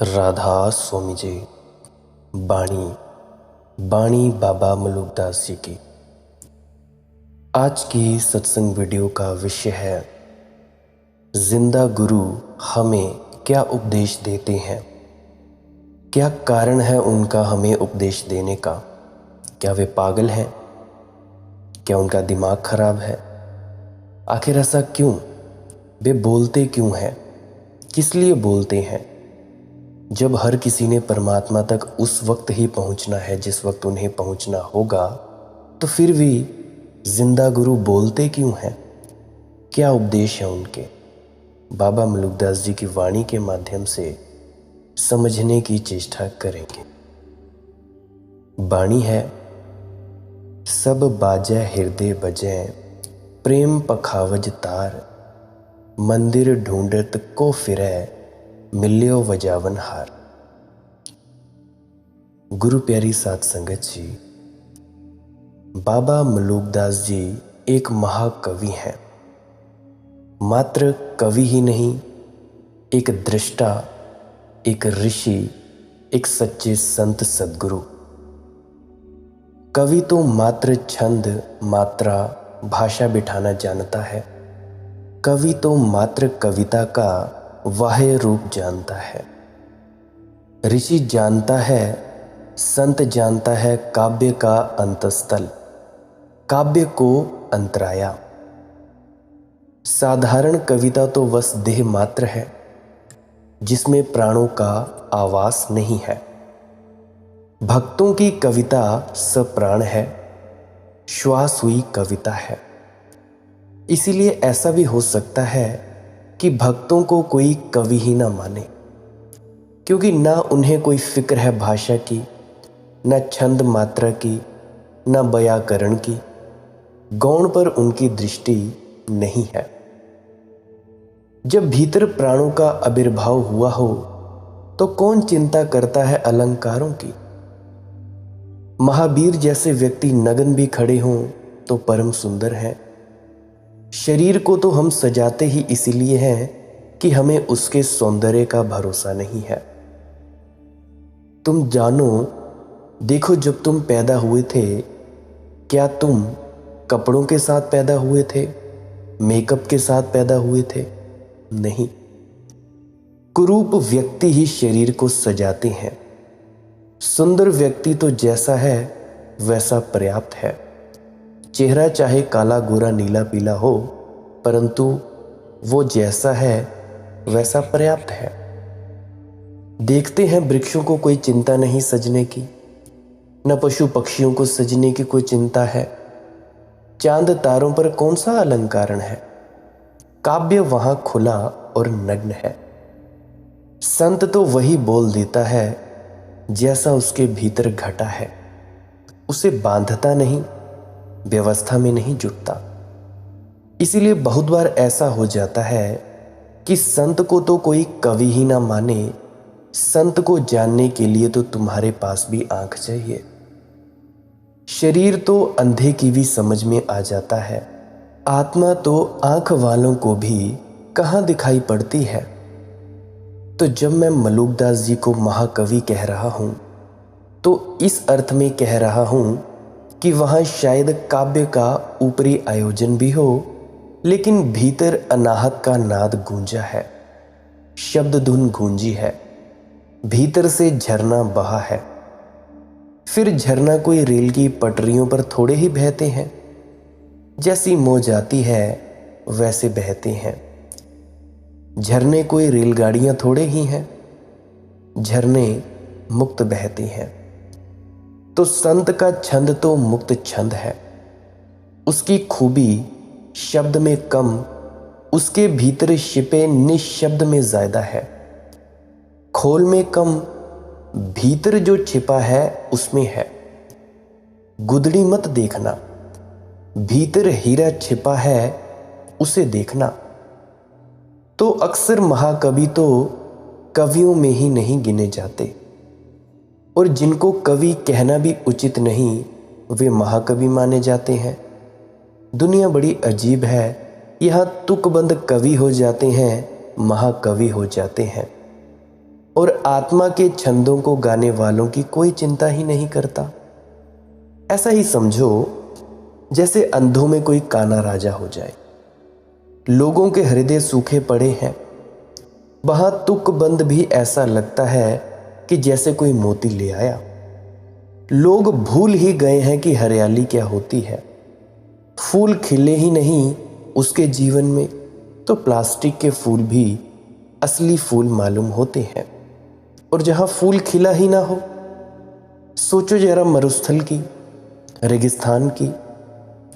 राधा स्वामी जी। बाणी बाणी बाबा मलुकदास जी की। आज की सत्संग वीडियो का विषय है जिंदा गुरु हमें क्या उपदेश देते हैं, क्या कारण है उनका हमें उपदेश देने का। क्या वे पागल हैं? क्या उनका दिमाग खराब है? आखिर ऐसा क्यों? वे बोलते क्यों हैं? किस लिए बोलते हैं? जब हर किसी ने परमात्मा तक उस वक्त ही पहुंचना है जिस वक्त उन्हें पहुंचना होगा, तो फिर भी जिंदा गुरु बोलते क्यों हैं? क्या उपदेश है उनके? बाबा मलुकदास जी की वाणी के माध्यम से समझने की चेष्टा करेंगे। बाणी है, सब बाजै हृदय बजै, प्रेम पखावज तार, मंदिर ढूंढत को फिरै, मिल्यो वजावन हार। गुरु प्यारी साध संगत जी, बाबा मलुकदास जी एक महाकवि हैं। मात्र कवि ही नहीं, एक दृष्टा, एक ऋषि, एक सच्चे संत सद्गुरु। कवि तो मात्र छंद, मात्रा, भाषा बिठाना जानता है। कवि तो मात्र कविता का बाह्य रूप जानता है। ऋषि जानता है, संत जानता है काव्य का अंतस्थल, काव्य को अंतराया। साधारण कविता तो बस देह मात्र है, जिसमें प्राणों का आवास नहीं है। भक्तों की कविता सप्राण है, श्वास हुई कविता है। इसीलिए ऐसा भी हो सकता है कि भक्तों को कोई कवि ही ना माने, क्योंकि ना उन्हें कोई फिक्र है भाषा की, न छंद मात्रा की, न व्याकरण की। गौण पर उनकी दृष्टि नहीं है। जब भीतर प्राणों का आविर्भाव हुआ हो तो कौन चिंता करता है अलंकारों की। महावीर जैसे व्यक्ति नग्न भी खड़े हों तो परम सुंदर हैं। शरीर को तो हम सजाते ही इसीलिए हैं कि हमें उसके सौंदर्य का भरोसा नहीं है। तुम जानो, देखो, जब तुम पैदा हुए थे, क्या तुम कपड़ों के साथ पैदा हुए थे, मेकअप के साथ पैदा हुए थे? नहीं। कुरूप व्यक्ति ही शरीर को सजाते हैं। सुंदर व्यक्ति तो जैसा है वैसा पर्याप्त है। चेहरा चाहे काला गोरा नीला पीला हो, परंतु वो जैसा है वैसा पर्याप्त है। देखते हैं वृक्षों को कोई चिंता नहीं सजने की, न पशु पक्षियों को सजने की कोई चिंता है। चांद तारों पर कौन सा अलंकरण है? काव्य वहां खुला और नग्न है। संत तो वही बोल देता है जैसा उसके भीतर घटा है, उसे बांधता नहीं, व्यवस्था में नहीं जुटता। इसीलिए बहुत बार ऐसा हो जाता है कि संत को तो कोई कवि ही ना माने। संत को जानने के लिए तो तुम्हारे पास भी आंख चाहिए। शरीर तो अंधे की भी समझ में आ जाता है, आत्मा तो आंख वालों को भी कहां दिखाई पड़ती है। तो जब मैं मलुकदास जी को महाकवि कह रहा हूं तो इस अर्थ में कह रहा हूं कि वहां शायद काव्य का ऊपरी आयोजन भी हो, लेकिन भीतर अनाहत का नाद गूंजा है, शब्द धुन गूंजी है, भीतर से झरना बहा है। फिर झरना कोई रेल की पटरियों पर थोड़े ही बहते हैं, जैसी मौज आती है वैसे बहते हैं। झरने कोई रेलगाड़ियां थोड़े ही हैं, झरने मुक्त बहते हैं। तो संत का छंद तो मुक्त छंद है। उसकी खूबी शब्द में कम, उसके भीतर छिपे निशब्द में ज्यादा है। खोल में कम, भीतर जो छिपा है उसमें है। गुदड़ी मत देखना, भीतर हीरा छिपा है उसे देखना। तो अक्सर महाकवि तो कवियों में ही नहीं गिने जाते, और जिनको कवि कहना भी उचित नहीं वे महाकवि माने जाते हैं। दुनिया बड़ी अजीब है, यहाँ तुकबंद कवि हो जाते हैं, महाकवि हो जाते हैं। और आत्मा के छंदों को गाने वालों की कोई चिंता ही नहीं करता। ऐसा ही समझो जैसे अंधों में कोई काना राजा हो जाए। लोगों के हृदय सूखे पड़े हैं, वहां तुकबंद भी ऐसा लगता है कि जैसे कोई मोती ले आया। लोग भूल ही गए हैं कि हरियाली क्या होती है। फूल खिले ही नहीं उसके जीवन में, तो प्लास्टिक के फूल भी असली फूल मालूम होते हैं। और जहां फूल खिला ही ना हो, सोचो जरा मरुस्थल की, रेगिस्तान की,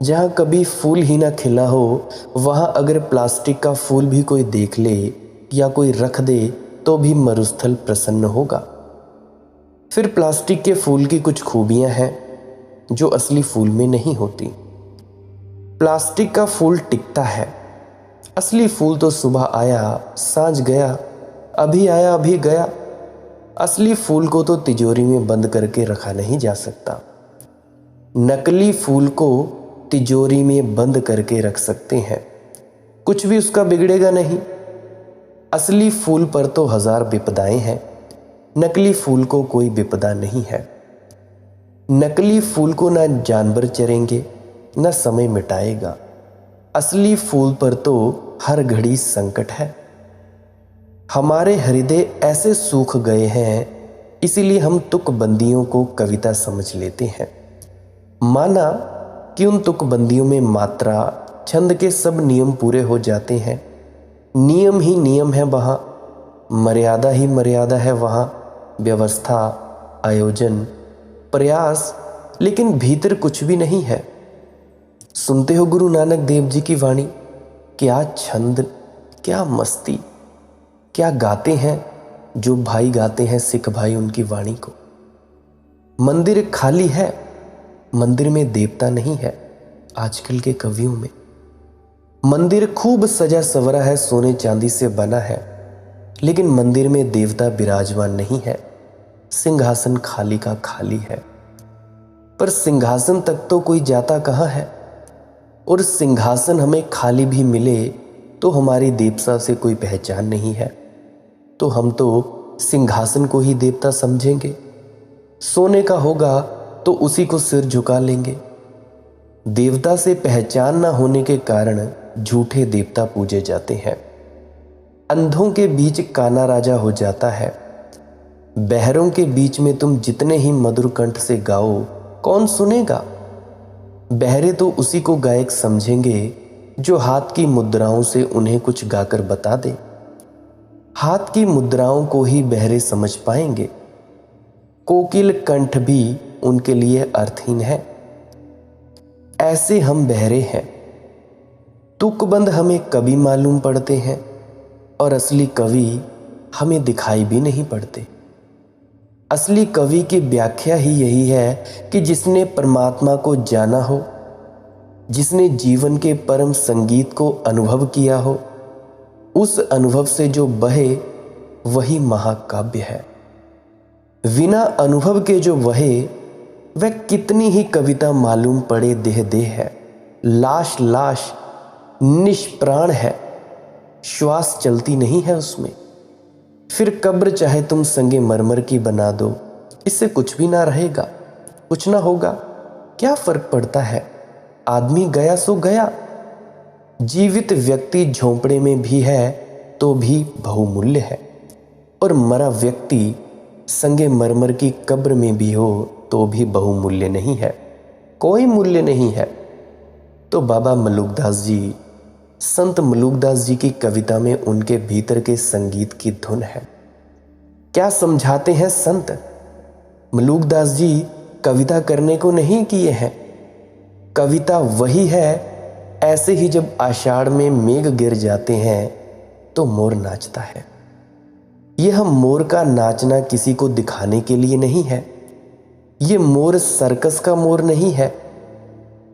जहां कभी फूल ही ना खिला हो, वहां अगर प्लास्टिक का फूल भी कोई देख ले या कोई रख दे तो भी मरुस्थल प्रसन्न होगा। फिर प्लास्टिक के फूल की कुछ खूबियां हैं जो असली फूल में नहीं होती। प्लास्टिक का फूल टिकता है, असली फूल तो सुबह आया सांझ गया, अभी आया अभी गया। असली फूल को तो तिजोरी में बंद करके रखा नहीं जा सकता। नकली फूल को तिजोरी में बंद करके रख सकते हैं, कुछ भी उसका बिगड़ेगा नहीं। असली फूल पर तो 1000 विपदाएं हैं, नकली फूल को कोई विपदा नहीं है। नकली फूल को ना जानवर चरेंगे न समय मिटाएगा। असली फूल पर तो हर घड़ी संकट है। हमारे हृदय ऐसे सूख गए हैं, इसीलिए हम तुकबंदियों को कविता समझ लेते हैं। माना कि उन तुकबंदियों में मात्रा छंद के सब नियम पूरे हो जाते हैं। नियम ही नियम है वहाँ, मर्यादा ही मर्यादा है वहाँ, व्यवस्था, आयोजन, प्रयास, लेकिन भीतर कुछ भी नहीं है। सुनते हो गुरु नानक देव जी की वाणी, क्या छंद, क्या मस्ती, क्या गाते हैं जो भाई गाते हैं सिख भाई उनकी वाणी को। मंदिर खाली है, मंदिर में देवता नहीं है। आजकल के कवियों में मंदिर खूब सजा सवरा है, सोने चांदी से बना है, लेकिन मंदिर में देवता विराजमान नहीं है। सिंहासन खाली का खाली है। पर सिंहासन तक तो कोई जाता कहाँ है, और सिंहासन हमें खाली भी मिले तो हमारी देवता से कोई पहचान नहीं है। तो हम तो सिंहासन को ही देवता समझेंगे। सोने का होगा तो उसी को सिर झुका लेंगे। देवता से पहचान ना होने के कारण झूठे देवता पूजे जाते हैं। अंधों के बीच काना राजा हो जाता है। बहरों के बीच में तुम जितने ही मधुर कंठ से गाओ, कौन सुनेगा? बहरे तो उसी को गायक समझेंगे जो हाथ की मुद्राओं से उन्हें कुछ गाकर बता दे। हाथ की मुद्राओं को ही बहरे समझ पाएंगे। कोकिल कंठ भी उनके लिए अर्थहीन है। ऐसे हम बहरे हैं। तुकबंद हमें कवि मालूम पड़ते हैं और असली कवि हमें दिखाई भी नहीं पड़ते। असली कवि की व्याख्या ही यही है कि जिसने परमात्मा को जाना हो, जिसने जीवन के परम संगीत को अनुभव किया हो, उस अनुभव से जो बहे वही महाकाव्य है। बिना अनुभव के जो बहे वह कितनी ही कविता मालूम पड़े देह देह है, लाश लाश निष्प्राण है, श्वास चलती नहीं है उसमें। फिर कब्र चाहे तुम संगे मरमर की बना दो, इससे कुछ भी ना रहेगा, कुछ ना होगा। क्या फर्क पड़ता है? आदमी गया सो गया। जीवित व्यक्ति झोंपड़े में भी है तो भी बहुमूल्य है, और मरा व्यक्ति संगे मरमर की कब्र में भी हो तो भी बहुमूल्य नहीं है, कोई मूल्य नहीं है। तो बाबा मलुकदास जी, संत मलुकदास जी की कविता में उनके भीतर के संगीत की धुन है। क्या समझाते हैं संत? मलुकदास जी कविता करने को नहीं किए हैं। कविता वही है, ऐसे ही जब आषाढ़ में मेघ गिर जाते हैं तो मोर नाचता है। यह मोर का नाचना किसी को दिखाने के लिए नहीं है। यह मोर सर्कस का मोर नहीं है।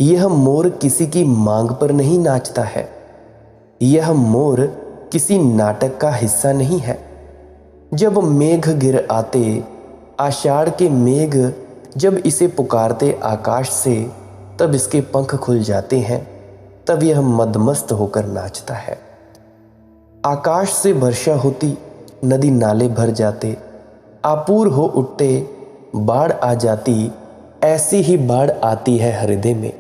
यह मोर किसी की मांग पर नहीं नाचता है। यह मोर किसी नाटक का हिस्सा नहीं है। जब मेघ गिर आते, आषाढ़ के मेघ जब इसे पुकारते आकाश से, तब इसके पंख खुल जाते हैं, तब यह मदमस्त होकर नाचता है। आकाश से वर्षा होती, नदी नाले भर जाते, आपूर हो उठते, बाढ़ आ जाती। ऐसी ही बाढ़ आती है हृदय में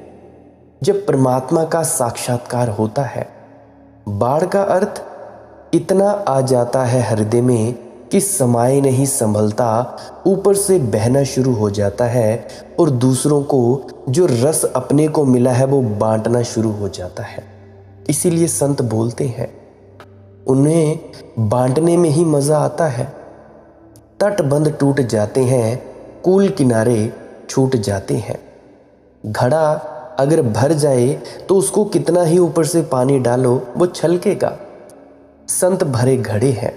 जब परमात्मा का साक्षात्कार होता है। बाढ़ का अर्थ इतना आ जाता है हृदय में कि समाये नहीं संभलता, ऊपर से बहना शुरू हो जाता है और दूसरों को जो रस अपने को मिला है वो बांटना शुरू हो जाता है। इसीलिए संत बोलते हैं उन्हें बांटने में ही मजा आता है। तटबंध टूट जाते हैं, कूल किनारे छूट जाते हैं। घड़ा अगर भर जाए तो उसको कितना ही ऊपर से पानी डालो वो छलकेगा। संत भरे घड़े हैं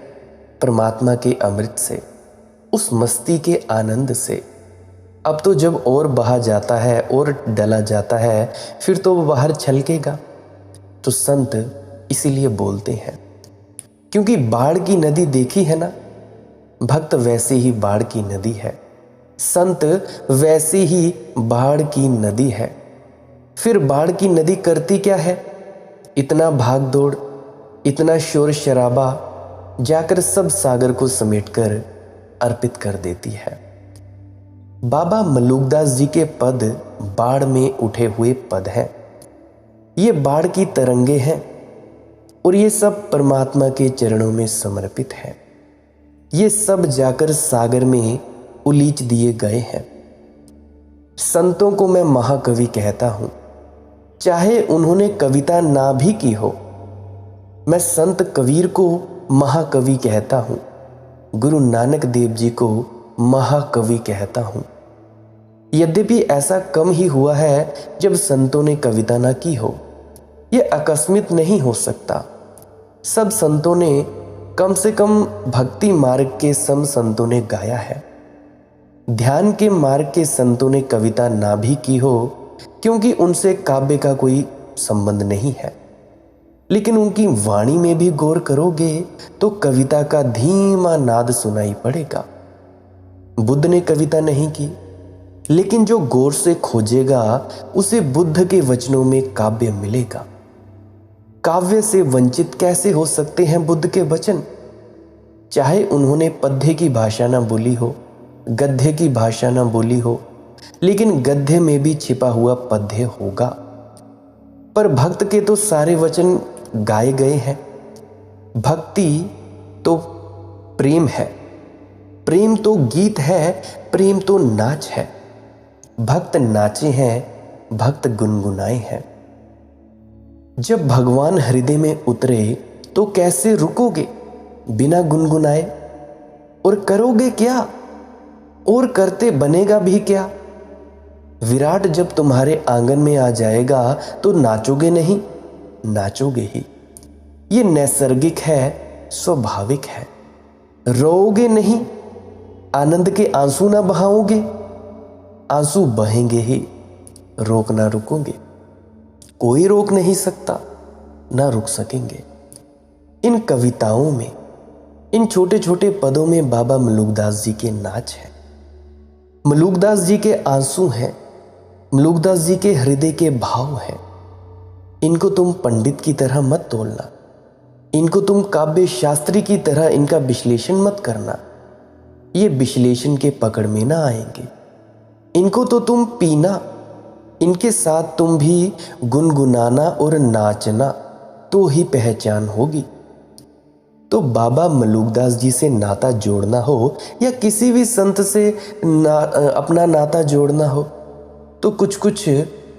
परमात्मा के अमृत से, उस मस्ती के आनंद से। अब तो जब और बहा जाता है और डला जाता है फिर तो वो बाहर छलकेगा। तो संत इसीलिए बोलते हैं क्योंकि बाढ़ की नदी देखी है ना, भक्त वैसे ही बाढ़ की नदी है, संत वैसे ही बाढ़ की नदी है। फिर बाढ़ की नदी करती क्या है? इतना भाग दौड़, इतना शोर शराबा, जाकर सब सागर को समेटकर अर्पित कर देती है। बाबा मलुकदास जी के पद बाढ़ में उठे हुए पद हैं। ये बाढ़ की तरंगे हैं और ये सब परमात्मा के चरणों में समर्पित है। ये सब जाकर सागर में उलीच दिए गए हैं। संतों को मैं महाकवि कहता हूं, चाहे उन्होंने कविता ना भी की हो। मैं संत कबीर को महाकवि कहता हूं, गुरु नानक देव जी को महाकवि कहता हूं। यद्यपि ऐसा कम ही हुआ है जब संतों ने कविता ना की हो। यह आकस्मिक नहीं हो सकता। सब संतों ने कम से कम भक्ति मार्ग के सम संतों ने गाया है। ध्यान के मार्ग के संतों ने कविता ना भी की हो क्योंकि उनसे काव्य का कोई संबंध नहीं है, लेकिन उनकी वाणी में भी गौर करोगे तो कविता का धीमा नाद सुनाई पड़ेगा। बुद्ध ने कविता नहीं की, लेकिन जो गौर से खोजेगा उसे बुद्ध के वचनों में काव्य मिलेगा। काव्य से वंचित कैसे हो सकते हैं बुद्ध के वचन? चाहे उन्होंने पद्य की भाषा ना बोली हो, गद्य की भाषा ना बोली हो, लेकिन गद्य में भी छिपा हुआ पद्य होगा। पर भक्त के तो सारे वचन गाए गए हैं। भक्ति तो प्रेम है, प्रेम तो गीत है, प्रेम तो नाच है। भक्त नाचे हैं, भक्त गुनगुनाए हैं। जब भगवान हृदय में उतरे तो कैसे रुकोगे बिना गुनगुनाए? और करोगे क्या? और करते बनेगा भी क्या? विराट जब तुम्हारे आंगन में आ जाएगा तो नाचोगे नहीं? नाचोगे ही। ये नैसर्गिक है, स्वाभाविक है। रोओगे नहीं? आनंद के आंसू ना बहाओगे? आंसू बहेंगे ही, रोक ना रुकोगे। कोई रोक नहीं सकता, ना रुक सकेंगे। इन कविताओं में, इन छोटे छोटे पदों में बाबा मलुकदास जी के नाच है, मलुकदास जी के आंसू हैं, मलुकदास जी के हृदय के भाव हैं। इनको तुम पंडित की तरह मत तोलना, इनको तुम काव्य शास्त्री की तरह इनका विश्लेषण मत करना। ये विश्लेषण के पकड़ में ना आएंगे। इनको तो तुम पीना, इनके साथ तुम भी गुनगुनाना और नाचना, तो ही पहचान होगी। तो बाबा मलुकदास जी से नाता जोड़ना हो या किसी भी संत से अपना नाता जोड़ना हो तो कुछ कुछ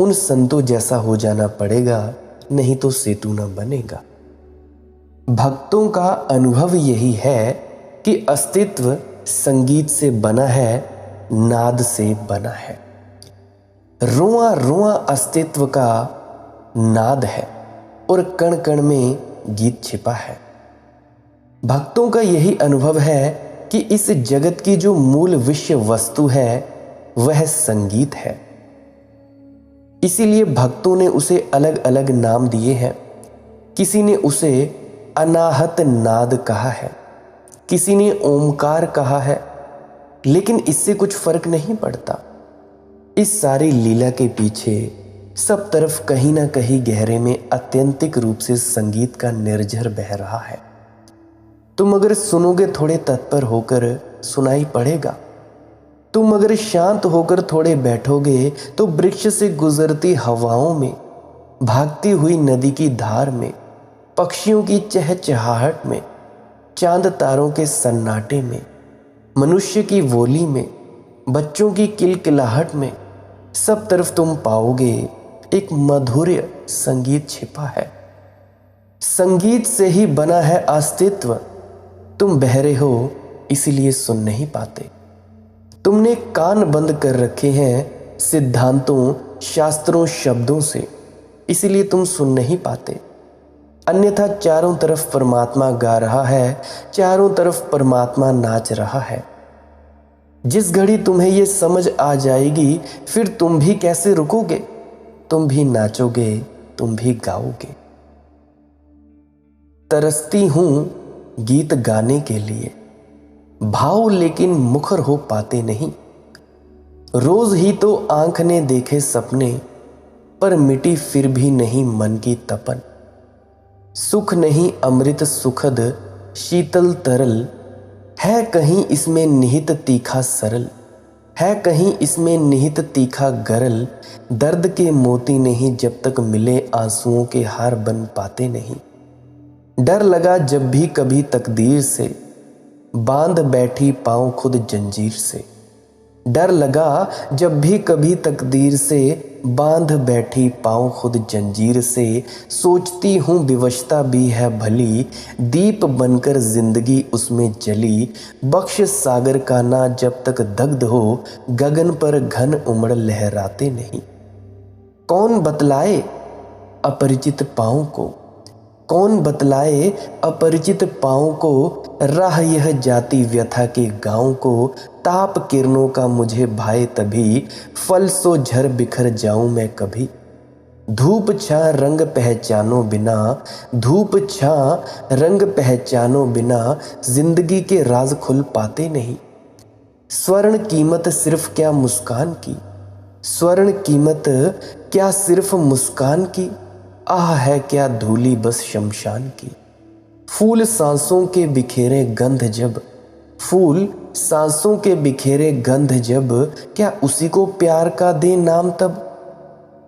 उन संतों जैसा हो जाना पड़ेगा, नहीं तो सेतु न बनेगा। भक्तों का अनुभव यही है कि अस्तित्व संगीत से बना है, नाद से बना है। रोआ रोआ अस्तित्व का नाद है और कण कण में गीत छिपा है। भक्तों का यही अनुभव है कि इस जगत की जो मूल विषय वस्तु है वह संगीत है। इसीलिए भक्तों ने उसे अलग अलग नाम दिए हैं। किसी ने उसे अनाहत नाद कहा है, किसी ने ओमकार कहा है, लेकिन इससे कुछ फर्क नहीं पड़ता। इस सारी लीला के पीछे सब तरफ कहीं ना कहीं गहरे में आत्यंतिक रूप से संगीत का निर्झर बह रहा है। तुम अगर सुनोगे थोड़े तत्पर होकर सुनाई पड़ेगा। तुम अगर शांत होकर थोड़े बैठोगे तो वृक्ष से गुजरती हवाओं में, भागती हुई नदी की धार में, पक्षियों की चहचहाहट में, चांद तारों के सन्नाटे में, मनुष्य की बोली में, बच्चों की किलकिलाहट में, सब तरफ तुम पाओगे एक मधुर्य संगीत छिपा है। संगीत से ही बना है अस्तित्व। तुम बहरे हो इसलिए सुन नहीं पाते। तुमने कान बंद कर रखे हैं सिद्धांतों, शास्त्रों, शब्दों से, इसलिए तुम सुन नहीं पाते। अन्यथा चारों तरफ परमात्मा गा रहा है, चारों तरफ परमात्मा नाच रहा है। जिस घड़ी तुम्हें यह समझ आ जाएगी, फिर तुम भी कैसे रुकोगे? तुम भी नाचोगे, तुम भी गाओगे। तरसती हूं गीत गाने के लिए, भाव लेकिन मुखर हो पाते नहीं। रोज ही तो आंख ने देखे सपने, पर मिटी फिर भी नहीं मन की तपन। सुख नहीं अमृत सुखद शीतल तरल, है कहीं इसमें निहित तीखा सरल, है कहीं इसमें निहित तीखा गरल। दर्द के मोती नहीं जब तक मिले आंसुओं के हार बन पाते नहीं। डर लगा जब भी कभी तकदीर से, बांध बैठी पाँव खुद जंजीर से। डर लगा जब भी कभी तकदीर से, बांध बैठी पाँव खुद जंजीर से। सोचती हूँ विवशता भी है भली, दीप बनकर जिंदगी उसमें जली। बख्श सागर का ना जब तक दग्ध हो, गगन पर घन उमड़ लहराते नहीं। कौन बतलाए अपरिचित पाँव को, कौन बतलाए अपरिचित पाँव को, राह यह जाती व्यथा के गाँव को। ताप किरणों का मुझे भाए तभी, फल सो झर बिखर जाऊं मैं कभी। धूप छां रंग पहचानो बिना, धूप छां रंग पहचानो बिना, जिंदगी के राज खुल पाते नहीं। स्वर्ण कीमत सिर्फ क्या मुस्कान की, स्वर्ण कीमत क्या सिर्फ मुस्कान की। आह है क्या धूली बस शमशान की। फूल सांसों के बिखेरे गंध जब, फूल सांसों के बिखेरे गंध जब, क्या उसी को प्यार का दे नाम तब।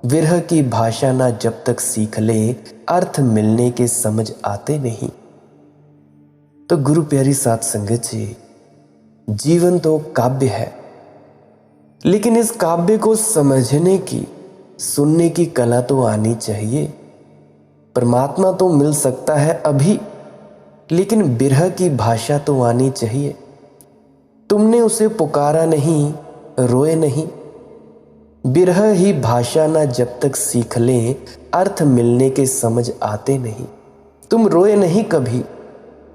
विरह की भाषा ना जब तक सीख ले, अर्थ मिलने के समझ आते नहीं। तो गुरु प्यारी साथ संगत जी, जीवन तो काव्य है, लेकिन इस काव्य को समझने की, सुनने की कला तो आनी चाहिए। परमात्मा तो मिल सकता है अभी, लेकिन बिरह की भाषा तो आनी चाहिए। तुमने उसे पुकारा नहीं, रोए नहीं। बिरह ही भाषा ना जब तक सीख ले, अर्थ मिलने के समझ आते नहीं। तुम रोए नहीं कभी,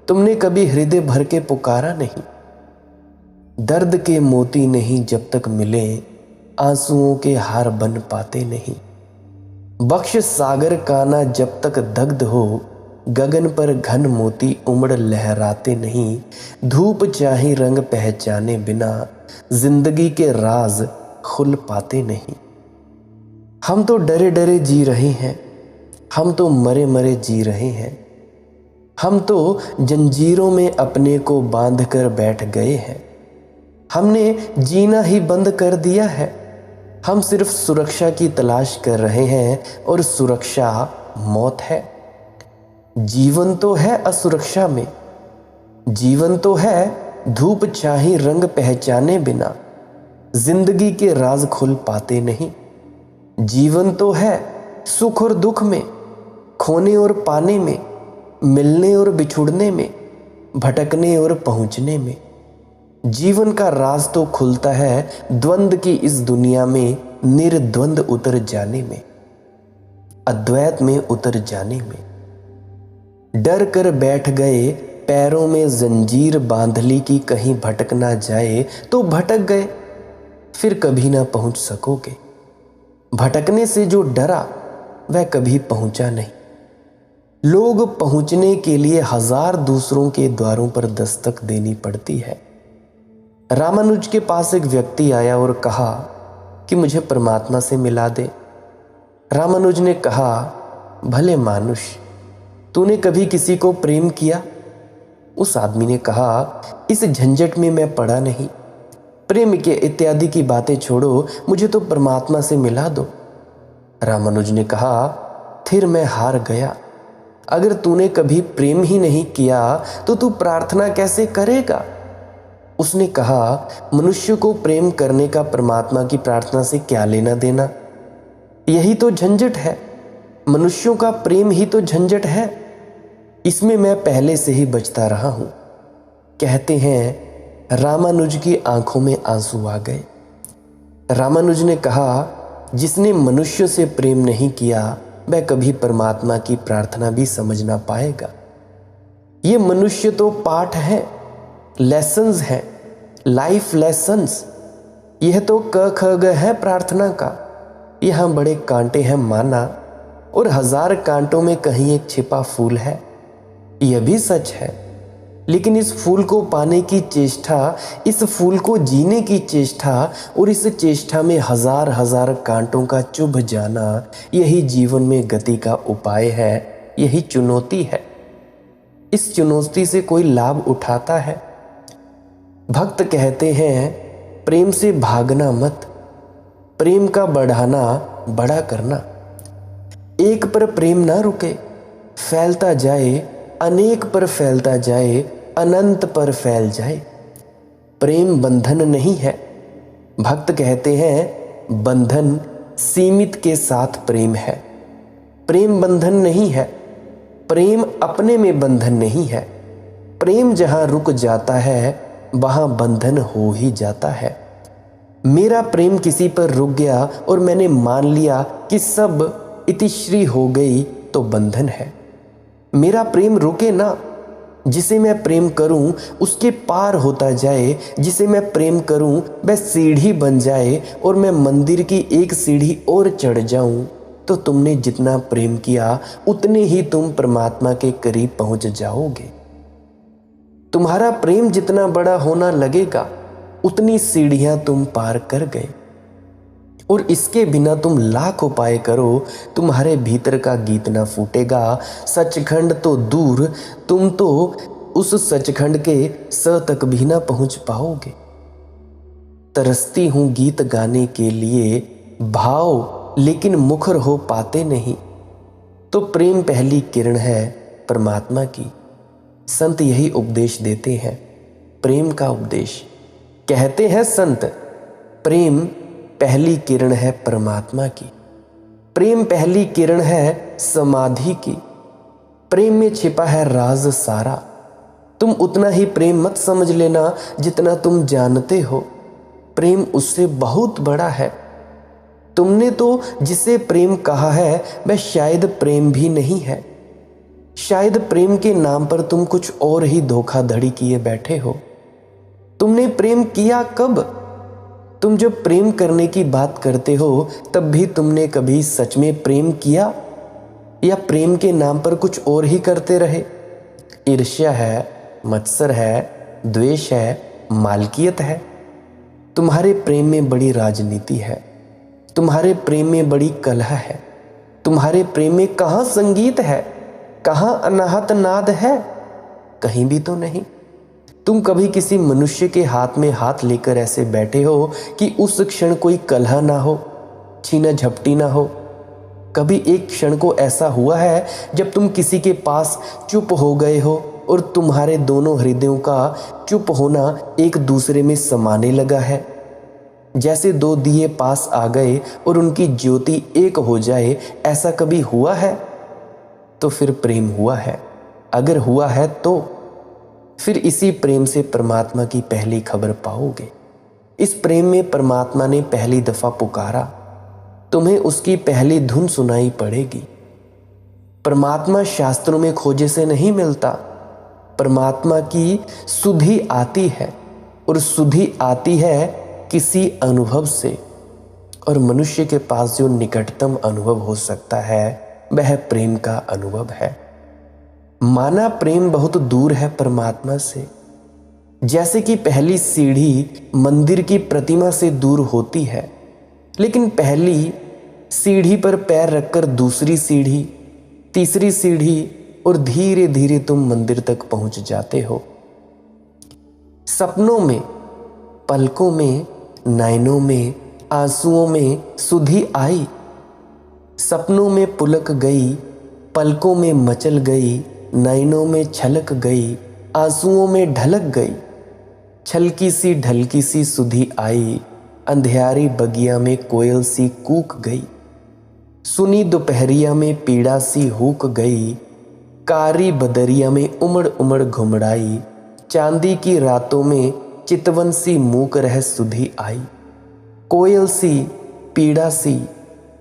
तुमने कभी हृदय भर के पुकारा नहीं। दर्द के मोती नहीं जब तक मिले, आंसुओं के हार बन पाते नहीं। बख्श सागर का ना जब तक दग्ध हो, गगन पर घन मोती उमड़ लहराते नहीं। धूप चाहे रंग पहचाने बिना, जिंदगी के राज खुल पाते नहीं। हम तो डरे डरे जी रहे हैं, हम तो मरे मरे जी रहे हैं। हम तो जंजीरों में अपने को बांध कर बैठ गए हैं। हमने जीना ही बंद कर दिया है। हम सिर्फ सुरक्षा की तलाश कर रहे हैं, और सुरक्षा मौत है। जीवन तो है असुरक्षा में, जीवन तो है धूप छाही रंग पहचाने बिना, जिंदगी के राज खुल पाते नहीं। जीवन तो है सुख और दुख में, खोने और पाने में, मिलने और बिछुड़ने में, भटकने और पहुंचने में। जीवन का राज तो खुलता है द्वंद्व की इस दुनिया में, निर्द्वंद उतर जाने में, अद्वैत में उतर जाने में। डर कर बैठ गए पैरों में जंजीर बांध ली कि कहीं भटक ना जाए, तो भटक गए फिर कभी ना पहुंच सकोगे। भटकने से जो डरा वह कभी पहुंचा नहीं। लोग पहुंचने के लिए हजार दूसरों के द्वारों पर दस्तक देनी पड़ती है। रामानुज के पास एक व्यक्ति आया और कहा कि मुझे परमात्मा से मिला दे। रामानुज ने कहा, भले मानुष, तूने कभी किसी को प्रेम किया? उस आदमी ने कहा, इस झंझट में मैं पड़ा नहीं। प्रेम के इत्यादि की बातें छोड़ो, मुझे तो परमात्मा से मिला दो। रामानुज ने कहा, फिर मैं हार गया। अगर तूने कभी प्रेम ही नहीं किया तो तू प्रार्थना कैसे करेगा? उसने कहा, मनुष्य को प्रेम करने का परमात्मा की प्रार्थना से क्या लेना देना? यही तो झंझट है। मनुष्यों का प्रेम ही तो झंझट है। इसमें मैं पहले से ही बचता रहा हूं। कहते हैं रामानुज की आंखों में आंसू आ गए। रामानुज ने कहा, जिसने मनुष्य से प्रेम नहीं किया वह कभी परमात्मा की प्रार्थना भी समझ ना पाएगा। ये मनुष्य तो पाठ है, लेसन्स है, लाइफ लेसन्स। यह तो क ख ग है प्रार्थना का। यहाँ बड़े कांटे हैं माना, और 1000 कांटों में कहीं एक छिपा फूल है, यह भी सच है। लेकिन इस फूल को पाने की चेष्टा, इस फूल को जीने की चेष्टा, और इस चेष्टा में 1000 कांटों का चुभ जाना, यही जीवन में गति का उपाय है, यही चुनौती है। इस चुनौती से कोई लाभ उठाता है? भक्त कहते हैं, प्रेम से भागना मत, प्रेम का बढ़ाना बड़ा करना। एक पर प्रेम ना रुके, फैलता जाए, अनेक पर फैलता जाए, अनंत पर फैल जाए। प्रेम बंधन नहीं है। भक्त कहते हैं, बंधन सीमित के साथ प्रेम है। प्रेम बंधन नहीं है। प्रेम अपने में बंधन नहीं है। प्रेम जहां रुक जाता है वहां बंधन हो ही जाता है। मेरा प्रेम किसी पर रुक गया और मैंने मान लिया कि सब इतिश्री हो गई तो बंधन है। मेरा प्रेम रुके ना, जिसे मैं प्रेम करूं उसके पार होता जाए, जिसे मैं प्रेम करूं वह सीढ़ी बन जाए और मैं मंदिर की एक सीढ़ी और चढ़ जाऊं, तो तुमने जितना प्रेम किया उतने ही तुम परमात्मा के करीब पहुंच जाओगे। तुम्हारा प्रेम जितना बड़ा होना लगेगा उतनी सीढ़ियां तुम पार कर गए। और इसके बिना तुम लाख उपाय करो, तुम्हारे भीतर का गीत ना फूटेगा। सचखंड तो दूर, तुम तो उस सचखंड के स तक भी ना पहुंच पाओगे। तरसती हूं गीत गाने के लिए, भाव लेकिन मुखर हो पाते नहीं। तो प्रेम पहली किरण है परमात्मा की। संत यही उपदेश देते हैं, प्रेम का उपदेश। कहते हैं संत, प्रेम पहली किरण है परमात्मा की। प्रेम पहली किरण है समाधि की। प्रेम में छिपा है राज सारा। तुम उतना ही प्रेम मत समझ लेना जितना तुम जानते हो। प्रेम उससे बहुत बड़ा है। तुमने तो जिसे प्रेम कहा है वह शायद प्रेम भी नहीं है। शायद प्रेम के नाम पर तुम कुछ और ही धोखाधड़ी किए बैठे हो। तुमने प्रेम किया कब? तुम जब प्रेम करने की बात करते हो तब भी तुमने कभी सच में प्रेम किया, या प्रेम के नाम पर कुछ और ही करते रहे? ईर्ष्या है, मत्सर है, द्वेष है, मालकियत है। तुम्हारे प्रेम में बड़ी राजनीति है। तुम्हारे प्रेम में बड़ी कलह है। तुम्हारे प्रेम में कहाँ संगीत है, कहाँ अनाहत नाद है? कहीं भी तो नहीं। तुम कभी किसी मनुष्य के हाथ में हाथ लेकर ऐसे बैठे हो कि उस क्षण कोई कलह ना हो, छीना झपटी ना हो? कभी एक क्षण को ऐसा हुआ है जब तुम किसी के पास चुप हो गए हो और तुम्हारे दोनों हृदयों का चुप होना एक दूसरे में समाने लगा है? जैसे 2 दिए पास आ गए और उनकी ज्योति एक हो जाए, ऐसा कभी हुआ है? तो फिर प्रेम हुआ है। अगर हुआ है तो फिर इसी प्रेम से परमात्मा की पहली खबर पाओगे। इस प्रेम में परमात्मा ने पहली दफा पुकारा, तुम्हें उसकी पहली धुन सुनाई पड़ेगी। परमात्मा शास्त्रों में खोजे से नहीं मिलता। परमात्मा की सुधि आती है, और सुधि आती है किसी अनुभव से। और मनुष्य के पास जो निकटतम अनुभव हो सकता है वह प्रेम का अनुभव है। माना प्रेम बहुत दूर है परमात्मा से। जैसे कि पहली सीढ़ी मंदिर की प्रतिमा से दूर होती है, लेकिन पहली सीढ़ी पर पैर रखकर दूसरी सीढ़ी, तीसरी सीढ़ी और धीरे धीरे तुम मंदिर तक पहुंच जाते हो। सपनों में, पलकों में, नैनों में, आंसुओं में सुधि आई। सपनों में पुलक गई, पलकों में मचल गई, नैनों में छलक गई, आंसुओं में ढलक गई। छलकी सी ढलकी सी सुधि आई, अंधियारी बगिया में कोयल सी कूक गई। सुनी दोपहरिया में पीड़ा सी हुक गई, कारी बदरिया में उमड़ उमड़ घुमड़ाई। चांदी की रातों में चितवन सी मूक रह सुधि आई। कोयल सी, पीड़ा सी,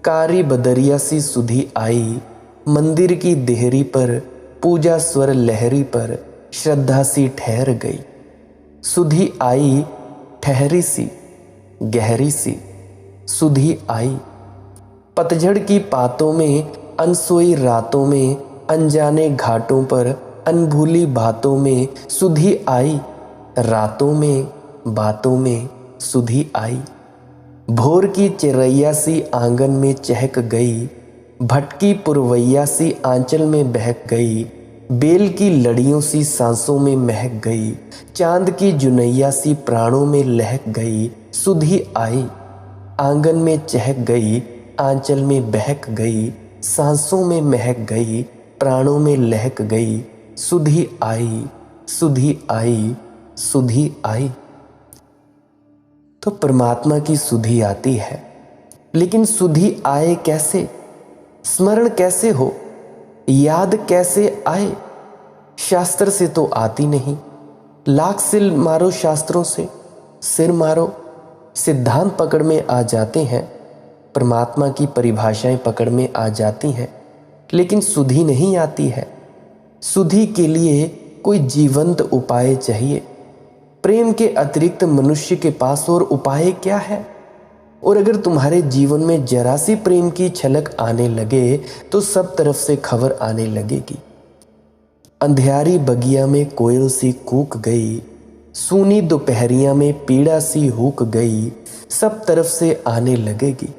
कारी बदरिया सी सुधि आई। मंदिर की देहरी पर, पूजा स्वर लहरी पर, श्रद्धा सी ठहर गई। सुधि आई ठहरी सी, गहरी सी, सुधि आई। पतझड़ की पातों में, अनसोई रातों में, अनजाने घाटों पर, अनभूली बातों में सुधि आई। रातों में, बातों में सुधि आई। भोर की चिरैया सी आंगन में चहक गई, भटकी पुरवैया सी आंचल में बहक गई। बेल की लड़ियों सी सांसों में महक गई, चांद की जुनैया सी प्राणों में लहक गई। सुधि आई, आंगन में चहक गई, आंचल में बहक गई, सांसों में महक गई, प्राणों में लहक गई। सुधि आई, सुधि आई, सुधि आई। तो परमात्मा की सुधि आती है, लेकिन सुधि आए कैसे? स्मरण कैसे हो? याद कैसे आए? शास्त्र से तो आती नहीं। लाख सिल मारो शास्त्रों से, सिर मारो, सिद्धांत पकड़ में आ जाते हैं, परमात्मा की परिभाषाएं पकड़ में आ जाती हैं, लेकिन सुधि नहीं आती है। सुधि के लिए कोई जीवंत उपाय चाहिए। प्रेम के अतिरिक्त मनुष्य के पास और उपाय क्या है? और अगर तुम्हारे जीवन में जरा सी प्रेम की छलक आने लगे तो सब तरफ से खबर आने लगेगी। अंधियारी बगिया में कोयल सी कूक गई, सूनी दोपहरिया में पीड़ा सी हुक गई, सब तरफ से आने लगेगी।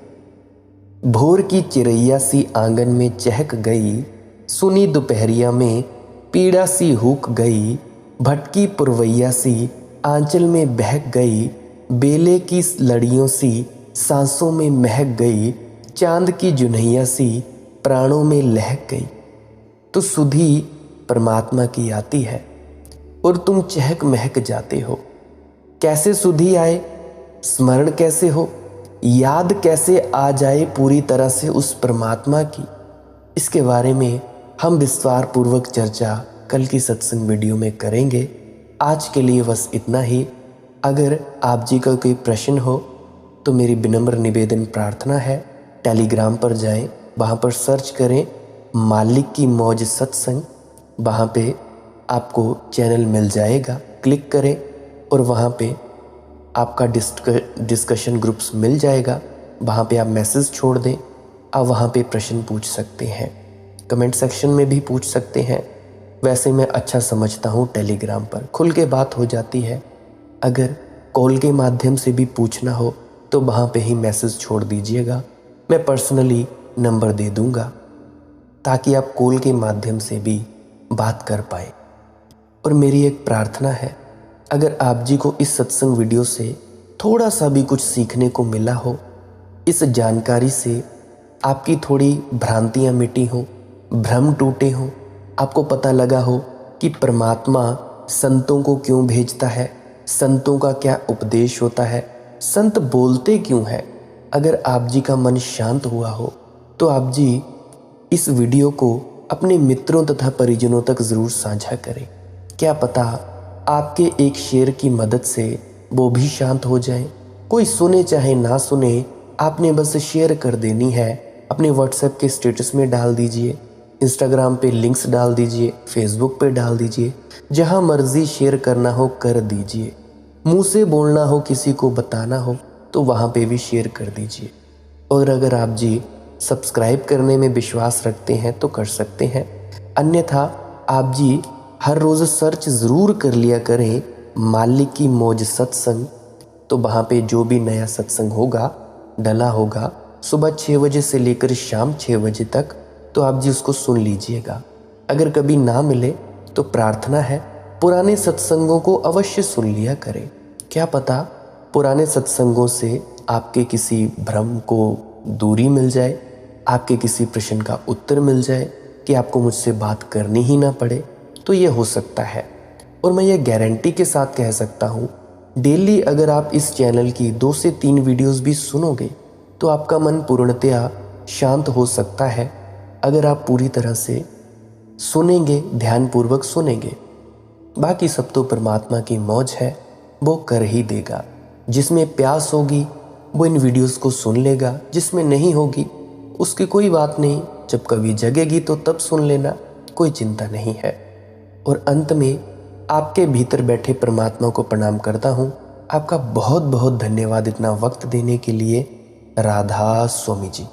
भोर की चिरैया सी आंगन में चहक गई, सुनी दोपहरिया में पीड़ा सी हुक गई। भटकी पुरवैया सी आंचल में बहक गई, बेले की लड़ियों सी सांसों में महक गई। चांद की जुनैया सी प्राणों में लहक गई। तो सुधि परमात्मा की आती है और तुम चहक महक जाते हो। कैसे सुधि आए? स्मरण कैसे हो? याद कैसे आ जाए पूरी तरह से उस परमात्मा की? इसके बारे में हम विस्तार पूर्वक चर्चा कल की सत्संग वीडियो में करेंगे। आज के लिए बस इतना ही। अगर आप जी का कोई प्रश्न हो तो मेरी विनम्र निवेदन प्रार्थना है, टेलीग्राम पर जाएं, वहाँ पर सर्च करें मालिक की मौज सत्संग, वहाँ पे आपको चैनल मिल जाएगा। क्लिक करें और वहाँ पे आपका डिस्कशन ग्रुप्स मिल जाएगा। वहाँ पे आप मैसेज छोड़ दें, आप वहाँ पे प्रश्न पूछ सकते हैं, कमेंट सेक्शन में भी पूछ सकते हैं। वैसे मैं अच्छा समझता हूँ टेलीग्राम पर खुल के बात हो जाती है। अगर कॉल के माध्यम से भी पूछना हो तो वहाँ पे ही मैसेज छोड़ दीजिएगा, मैं पर्सनली नंबर दे दूँगा ताकि आप कॉल के माध्यम से भी बात कर पाए। और मेरी एक प्रार्थना है, अगर आप जी को इस सत्संग वीडियो से थोड़ा सा भी कुछ सीखने को मिला हो, इस जानकारी से आपकी थोड़ी भ्रांतियाँ मिटी हों, भ्रम टूटे हों, आपको पता लगा हो कि परमात्मा संतों को क्यों भेजता है, संतों का क्या उपदेश होता है, संत बोलते क्यों हैं, अगर आप जी का मन शांत हुआ हो तो आप जी इस वीडियो को अपने मित्रों तथा परिजनों तक ज़रूर साझा करें। क्या पता आपके एक शेयर की मदद से वो भी शांत हो जाएं। कोई सुने चाहे ना सुने, आपने बस शेयर कर देनी है। अपने व्हाट्सएप के स्टेटस में डाल दीजिए, इंस्टाग्राम पे लिंक्स डाल दीजिए, फेसबुक पे डाल दीजिए, जहाँ मर्जी शेयर करना हो कर दीजिए। मुंह से बोलना हो, किसी को बताना हो तो वहाँ पे भी शेयर कर दीजिए। और अगर आप जी सब्सक्राइब करने में विश्वास रखते हैं तो कर सकते हैं, अन्यथा आप जी हर रोज़ सर्च ज़रूर कर लिया करें मालिक की मौज सत्संग। तो वहाँ पे जो भी नया सत्संग होगा, डला होगा सुबह 6 बजे से लेकर शाम 6 बजे तक, तो आप जी उसको सुन लीजिएगा। अगर कभी ना मिले तो प्रार्थना है पुराने सत्संगों को अवश्य सुन लिया करें। क्या पता पुराने सत्संगों से आपके किसी भ्रम को दूरी मिल जाए, आपके किसी प्रश्न का उत्तर मिल जाए कि आपको मुझसे बात करनी ही ना पड़े। तो ये हो सकता है। और मैं ये गारंटी के साथ कह सकता हूँ, डेली अगर आप इस चैनल की 2 से 3 वीडियोस भी सुनोगे तो आपका मन पूर्णतया शांत हो सकता है। अगर आप पूरी तरह से सुनेंगे, ध्यानपूर्वक सुनेंगे। बाकी सब तो परमात्मा की मौज है, वो कर ही देगा। जिसमें प्यास होगी वो इन वीडियोस को सुन लेगा, जिसमें नहीं होगी उसकी कोई बात नहीं। जब कभी जगेगी तो तब सुन लेना, कोई चिंता नहीं है। और अंत में आपके भीतर बैठे परमात्मा को प्रणाम करता हूँ। आपका बहुत बहुत धन्यवाद इतना वक्त देने के लिए। राधा स्वामी जी।